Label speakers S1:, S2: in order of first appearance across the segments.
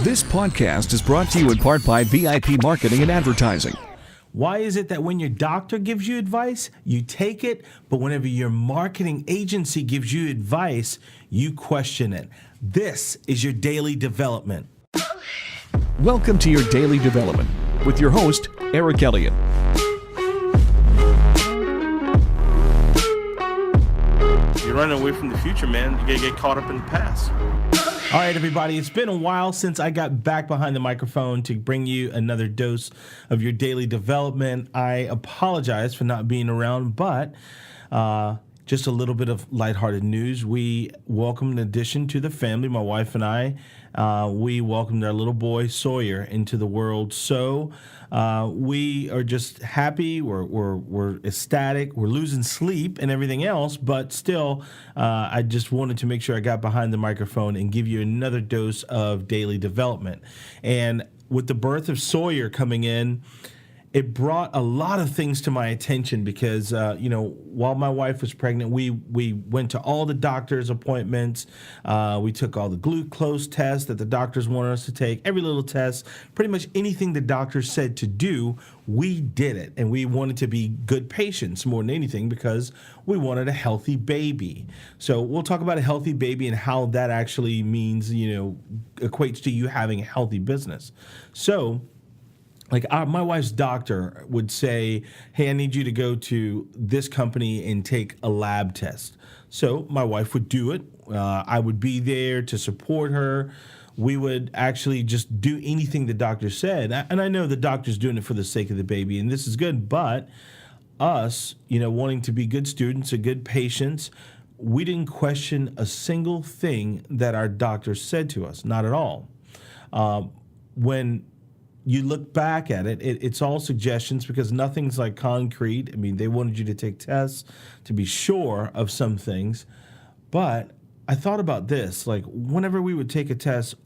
S1: This podcast is brought to you in part by VIP Marketing and Advertising.
S2: Why is it that when your doctor gives you advice, you take it, but whenever your marketing agency gives you advice, you question it? This is your daily development.
S1: Welcome to your daily development with your host, Eric Elliott.
S3: You're running away from the future, man. You gotta get caught up in the past.
S2: All right, everybody, it's been a while since I got back behind the microphone to bring you another dose of your daily development. I apologize for not being around, but just a little bit of lighthearted news. We welcomed an addition to the family, my wife and I. We welcomed our little boy, Sawyer, into the world. So we are just happy. We're ecstatic. We're losing sleep and everything else. But still, I just wanted to make sure I got behind the microphone and give you another dose of daily development. And with the birth of Sawyer coming in, it brought a lot of things to my attention because, while my wife was pregnant, we went to all the doctor's appointments. We took all the glucose tests that the doctors wanted us to take, every little test, pretty much anything the doctor said to do, we did it. And we wanted to be good patients more than anything because we wanted a healthy baby. So we'll talk about a healthy baby and how that actually means, equates to you having a healthy business. So my wife's doctor would say, hey, I need you to go to this company and take a lab test. So my wife would do it. I would be there to support her. We would actually just do anything the doctor said. And I know the doctor's doing it for the sake of the baby, and this is good. But us, wanting to be good students and good patients, we didn't question a single thing that our doctor said to us, not at all. When you look back at it, it's all suggestions because nothing's like concrete. I mean, they wanted you to take tests to be sure of some things. But I thought about this, like whenever we would take a test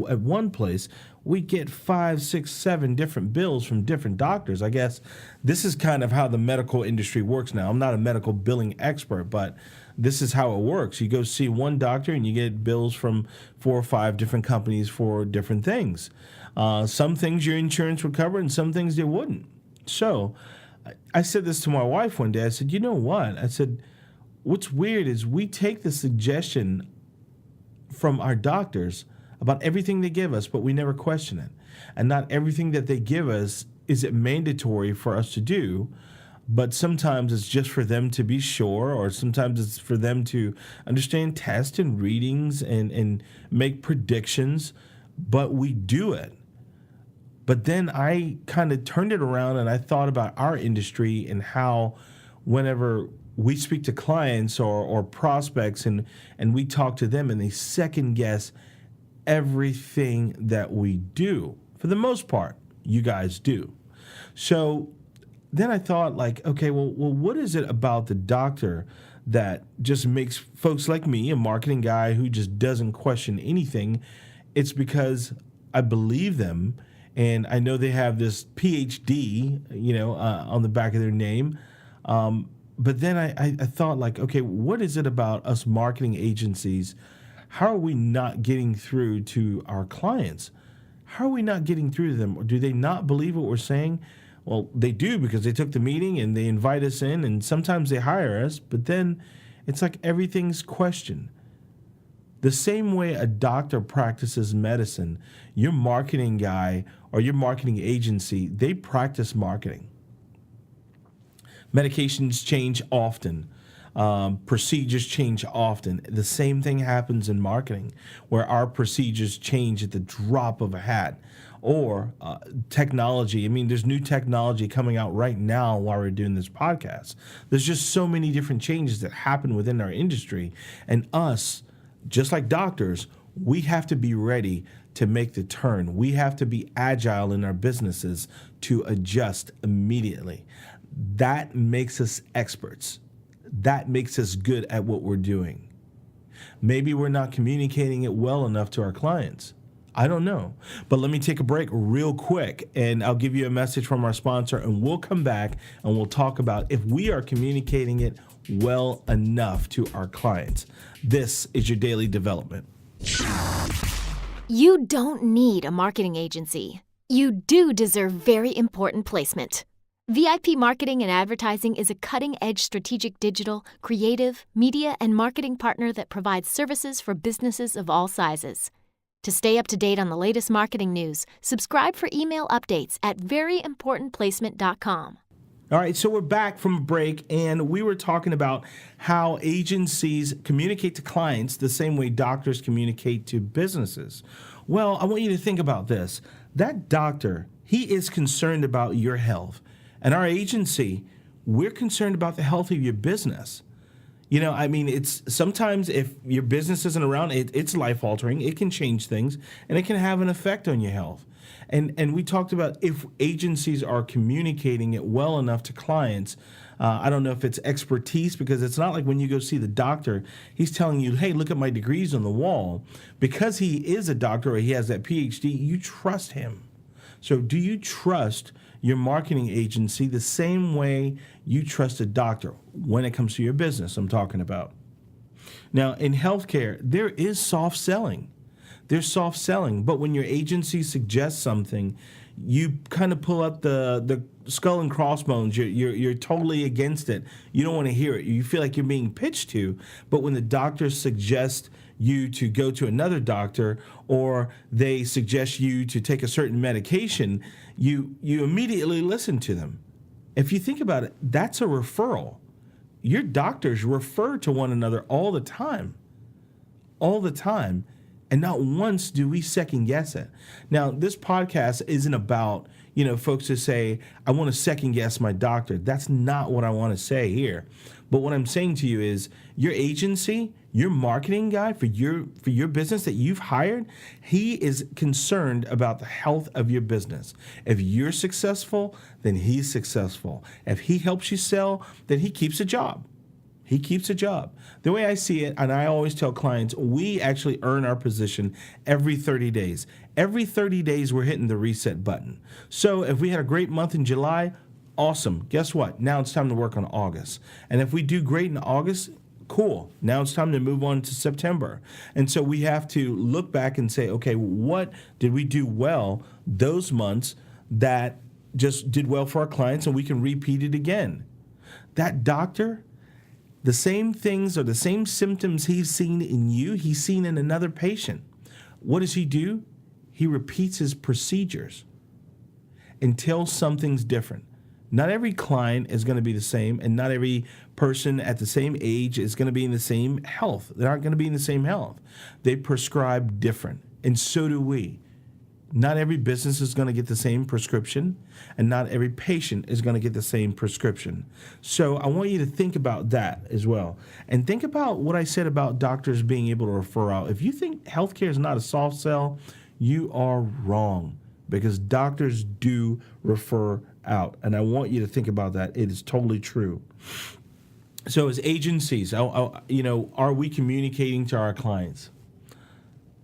S2: at one place, we get 5, 6, 7 different bills from different doctors. I guess this is kind of how the medical industry works now. I'm not a medical billing expert, but this is how it works. You go see one doctor and you get bills from 4 or 5 different companies for different things. Some things your insurance would cover and some things it wouldn't. So I said this to my wife one day. I said, you know what? I said, what's weird is we take the suggestion from our doctors about everything they give us, but we never question it. And not everything that they give us is it mandatory for us to do, but sometimes it's just for them to be sure, or sometimes it's for them to understand tests and readings and make predictions, but we do it. But then I kind of turned it around and I thought about our industry and how whenever we speak to clients or prospects and we talk to them and they second guess everything that we do. For the most part, you guys do. So then I thought okay, well, what is it about the doctor that just makes folks like me, a marketing guy who just doesn't question anything? It's because I believe them. And I know they have this PhD, on the back of their name. But then I thought okay, what is it about us marketing agencies? How are we not getting through to our clients? How are we not getting through to them? Or do they not believe what we're saying? Well, they do because they took the meeting and they invite us in and sometimes they hire us. But then it's like everything's questioned. The same way a doctor practices medicine, your marketing guy or your marketing agency, they practice marketing. Medications change often. Procedures change often. The same thing happens in marketing, where our procedures change at the drop of a hat. Or technology. I mean, there's new technology coming out right now while we're doing this podcast. There's just so many different changes that happen within our industry. And us, just like doctors, we have to be ready to make the turn. We have to be agile in our businesses to adjust immediately. That makes us experts. That makes us good at what we're doing. Maybe we're not communicating it well enough to our clients. I don't know. But let me take a break real quick, and I'll give you a message from our sponsor, and we'll come back and we'll talk about if we are communicating it well enough to our clients. This is your daily development.
S4: You don't need a marketing agency. You do deserve very important placement. VIP Marketing and Advertising is a cutting-edge strategic digital, creative, media, and marketing partner that provides services for businesses of all sizes. To stay up to date on the latest marketing news, subscribe for email updates at veryimportantplacement.com.
S2: All right, so we're back from a break, and we were talking about how agencies communicate to clients the same way doctors communicate to businesses. Well, I want you to think about this. That doctor, he is concerned about your health. And our agency, we're concerned about the health of your business. You know, I mean, it's sometimes if your business isn't around, it's life-altering. It can change things, and it can have an effect on your health. And we talked about if agencies are communicating it well enough to clients. I don't know if it's expertise, because it's not like when you go see the doctor, he's telling you, hey, look at my degrees on the wall. Because he is a doctor or he has that PhD, you trust him. So do you trust your marketing agency the same way you trust a doctor when it comes to your business? I'm talking about. Now, in healthcare, there is soft selling. There's soft selling, but when your agency suggests something, you kind of pull up the skull and crossbones. You're totally against it. You don't want to hear it. You feel like you're being pitched to. But when the doctor suggests you to go to another doctor, or they suggest you to take a certain medication, you immediately listen to them. If you think about it, that's a referral. Your doctors refer to one another all the time. All the time. And not once do we second guess it. Now, this podcast isn't about, folks who say, I want to second guess my doctor. That's not what I want to say here. But what I'm saying to you is your agency, your marketing guy for your business that you've hired, he is concerned about the health of your business. If you're successful, then he's successful. If he helps you sell, then he keeps a job. He keeps a job. The way I see it, and I always tell clients, we actually earn our position every 30 days. Every 30 days, we're hitting the reset button. So if we had a great month in July, awesome. Guess what? Now it's time to work on August. And if we do great in August, cool. Now it's time to move on to September. And so we have to look back and say, okay, what did we do well those months that just did well for our clients, and we can repeat it again? That doctor, the same things or the same symptoms he's seen in you, he's seen in another patient. What does he do? He repeats his procedures until something's different. Not every client is going to be the same, and not every person at the same age is going to be in the same health. They're not going to be in the same health. They prescribe different, and so do we. Not every business is going to get the same prescription, and not every patient is going to get the same prescription. So I want you to think about that as well. And think about what I said about doctors being able to refer out. If you think healthcare is not a soft sell, you are wrong, because doctors do refer out. And I want you to think about that. It is totally true. So as agencies, are we communicating to our clients?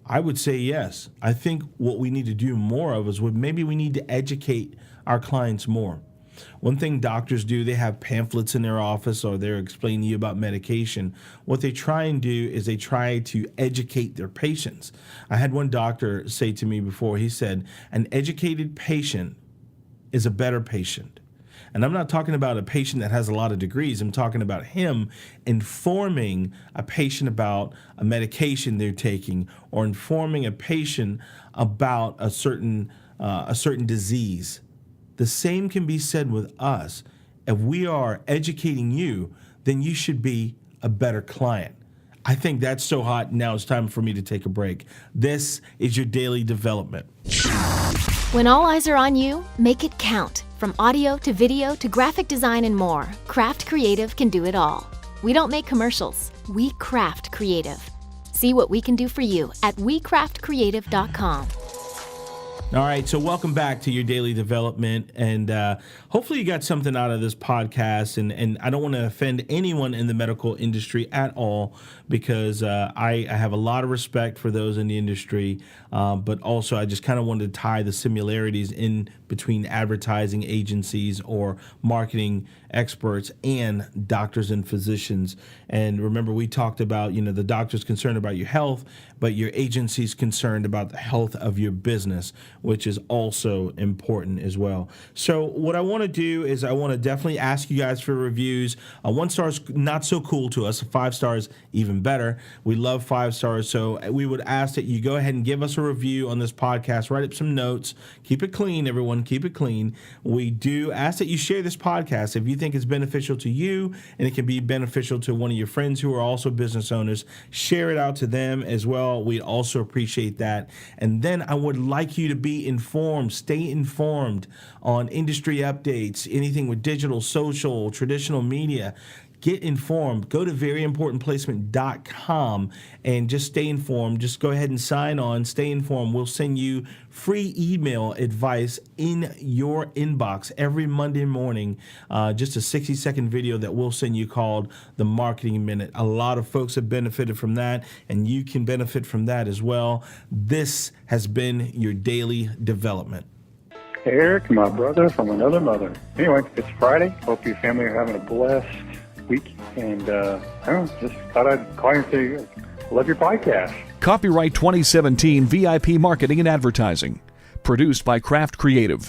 S2: I would say yes. I think what we need to do more of is maybe we need to educate our clients more. One thing doctors do, they have pamphlets in their office, or they're explaining to you about medication. What they try and do is they try to educate their patients. I had one doctor say to me before, he said, an educated patient is a better patient. And I'm not talking about a patient that has a lot of degrees. I'm talking about him informing a patient about a medication they're taking, or informing a patient about a certain disease. The same can be said with us. If we are educating you, then you should be a better client. I think that's so hot. Now it's time for me to take a break. This is your daily development.
S4: When all eyes are on you, make it count. From audio to video to graphic design and more, Craft Creative can do it all. We don't make commercials, we craft creative. See what we can do for you at wecraftcreative.com.
S2: All right, so welcome back to your daily development, and hopefully you got something out of this podcast. And I don't want to offend anyone in the medical industry at all, because I have a lot of respect for those in the industry, but also I just kind of wanted to tie the similarities in between advertising agencies or marketing experts and doctors and physicians. And remember, we talked about, the doctor's concerned about your health, but your agency's concerned about the health of your business, which is also important as well. So what I want to do is I want to definitely ask you guys for reviews. 1 star is not so cool to us. 5 stars even better. We love 5 stars. So we would ask that you go ahead and give us a review on this podcast. Write up some notes. Keep it clean, everyone. Keep it clean. We do ask that you share this podcast if you think it's beneficial to you and it can be beneficial to one of your friends who are also business owners. Share it out to them as well. We'd also appreciate that. And then I would like you to be informed. Stay informed on industry updates, anything with digital, social, traditional media. Get informed. Go to veryimportantplacement.com and just stay informed. Just go ahead and sign on. Stay informed. We'll send you free email advice in your inbox every Monday morning. Just a 60-second video that we'll send you called the Marketing Minute. A lot of folks have benefited from that, and you can benefit from that as well. This has been your daily development.
S5: Hey, Eric, my brother from another mother. Anyway, it's Friday. Hope your family are having a blessed week. And I don't know, just thought I'd call you and say, love your podcast.
S1: Copyright 2017 VIP Marketing and Advertising. Produced by Craft Creative.